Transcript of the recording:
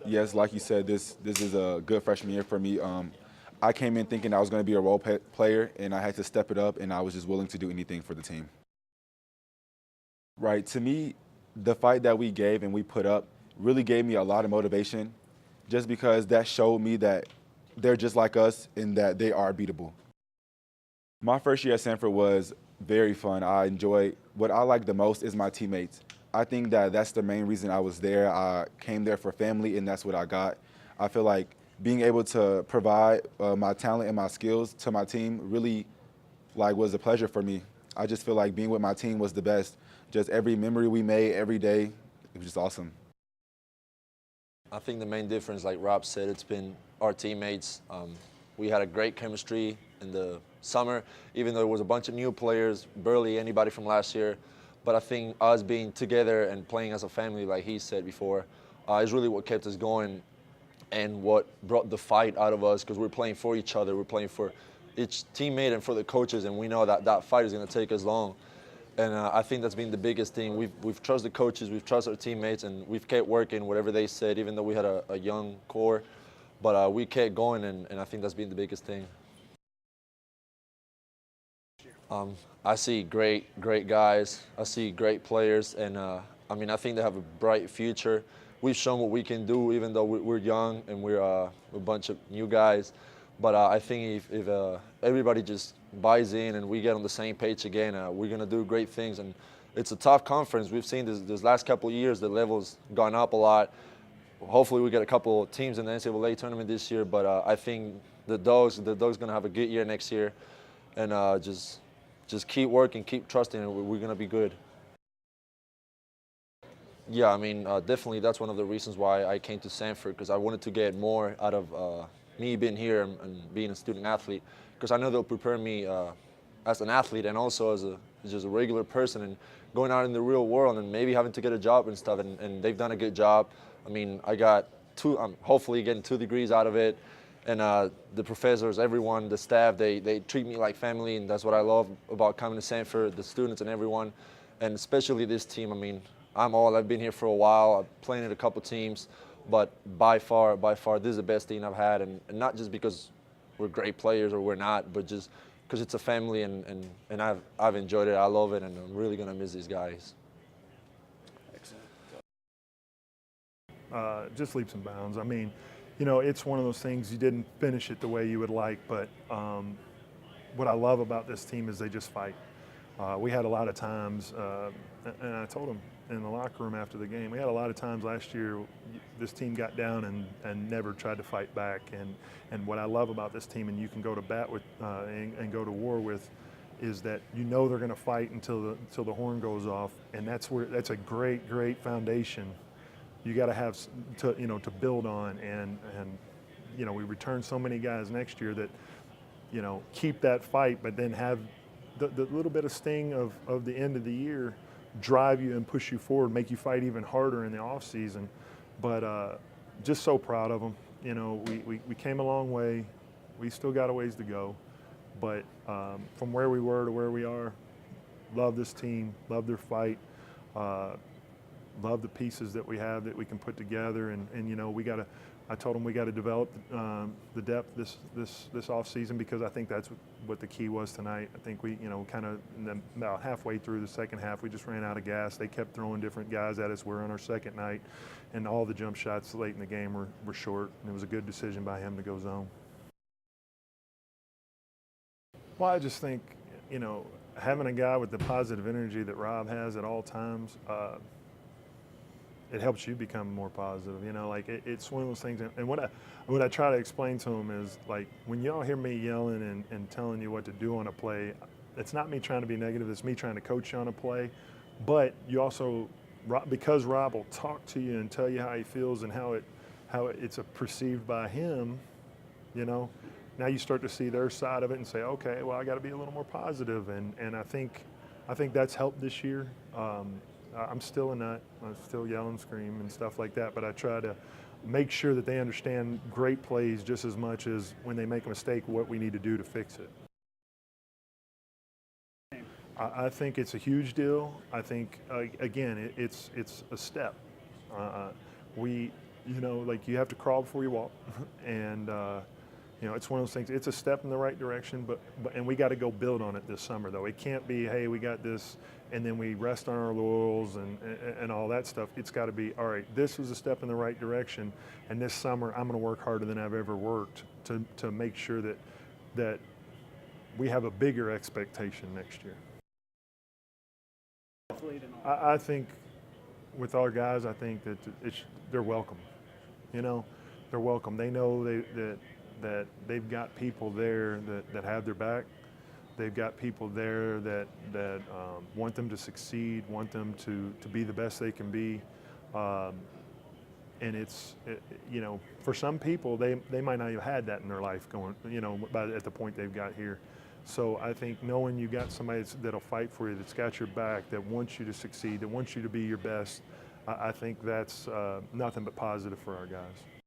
Yes, like you said, this is a good freshman year for me. I came in thinking I was going to be a player, and I had to step it up, and I was just willing to do anything for the team. Right. To me, the fight that we gave and we put up really gave me a lot of motivation, just because that showed me that they're just like us and that they are beatable. My first year at Sanford was very fun. I enjoyed what I like the most is my teammates. I think that that's the main reason I was there. I came there for family, and that's what I got. I feel like being able to provide my talent and my skills to my team really was a pleasure for me. I just feel like being with my team was the best. Just every memory we made every day, it was just awesome. I think the main difference, like Rob said, it's been our teammates. We had a great chemistry in the summer, even though there was a bunch of new players, barely anybody from last year. But I think us being together and playing as a family, like he said before, is really what kept us going and what brought the fight out of us, because we're playing for each other. We're playing for each teammate and for the coaches, and we know that that fight is going to take us long. And I think that's been the biggest thing. We've trusted the coaches, we've trusted our teammates, and we've kept working whatever they said, even though we had a young core. But we kept going, and I think that's been the biggest thing. I see great guys. I see great players, and I mean, I think they have a bright future. We've shown what we can do, even though we're young and we're a bunch of new guys. But I think if everybody just buys in and we get on the same page again, we're going to do great things. And it's a tough conference. We've seen this last couple of years, the level's gone up a lot. Hopefully we get a couple of teams in the NCAA tournament this year, but I think the Dogs going to have a good year next year. And just keep working, keep trusting, and we're going to be good. Yeah, I mean, definitely that's one of the reasons why I came to Sanford, because I wanted to get more out of me being here and being a student athlete, because I know they'll prepare me as an athlete and also as just a regular person and going out in the real world and maybe having to get a job and stuff, and they've done a good job. I mean, I got I'm hopefully getting 2 degrees out of it, and the professors, everyone, the staff, they treat me like family, and that's what I love about coming to Sanford, the students and everyone, and especially this team. I mean, I've been here for a while. I've played in a couple teams, but by far, this is the best team I've had, and not just because we're great players or we're not, but just because it's a family, and I've enjoyed it. I love it, and I'm really gonna miss these guys. Just leaps and bounds. I mean, you know, it's one of those things, you didn't finish it the way you would like, but what I love about this team is they just fight. We had a lot of times, and I told them in the locker room after the game, we had a lot of times last year this team got down and never tried to fight back. And what I love about this team, and you can go to bat with and go to war with, is that you know they're going to fight until the horn goes off, and that's a great foundation. You got to have to build on, and you know, we return so many guys next year that, you know, keep that fight, but then have the little bit of sting of the end of the year drive you and push you forward, make you fight even harder in the off season. But just so proud of them. You know, we came a long way. We still got a ways to go, but from where we were to where we are, love this team, love their fight. Love the pieces that we have that we can put together, and you know, I told them we got to develop the depth this off season, because I think that's what the key was tonight. I think we, you know, kind of about halfway through the second half, we just ran out of gas. They kept throwing different guys at us. We're on our second night, and all the jump shots late in the game were short, and it was a good decision by him to go zone. Well, I just think, you know, having a guy with the positive energy that Rob has at all times, it helps you become more positive. You know, like it's one of those things. And what I try to explain to them is, like, when y'all hear me yelling and telling you what to do on a play, it's not me trying to be negative. It's me trying to coach you on a play. But you also, because Rob will talk to you and tell you how he feels and how it's perceived by him, you know, now you start to see their side of it and say, okay, well, I got to be a little more positive. And I think that's helped this year. I'm still a nut. I still yell and scream and stuff like that, but I try to make sure that they understand great plays just as much as when they make a mistake, what we need to do to fix it. I think it's a huge deal. I think, again, it's a step. We, You know, like you have to crawl before you walk, and you know, it's one of those things. It's a step in the right direction, but and we got to go build on it this summer, though. It can't be, hey, we got this, and then we rest on our laurels and all that stuff. It's got to be, all right, this was a step in the right direction, and this summer I'm going to work harder than I've ever worked to make sure that we have a bigger expectation next year. I think with our guys, I think that they're welcome. You know, they're welcome. They know that they've got people there that have their back. They've got people there that want them to succeed, want them to be the best they can be. And you know, for some people, they might not have had that in their life going, you know, at the point they've got here. So I think knowing you got somebody that'll fight for you, that's got your back, that wants you to succeed, that wants you to be your best, I think that's nothing but positive for our guys.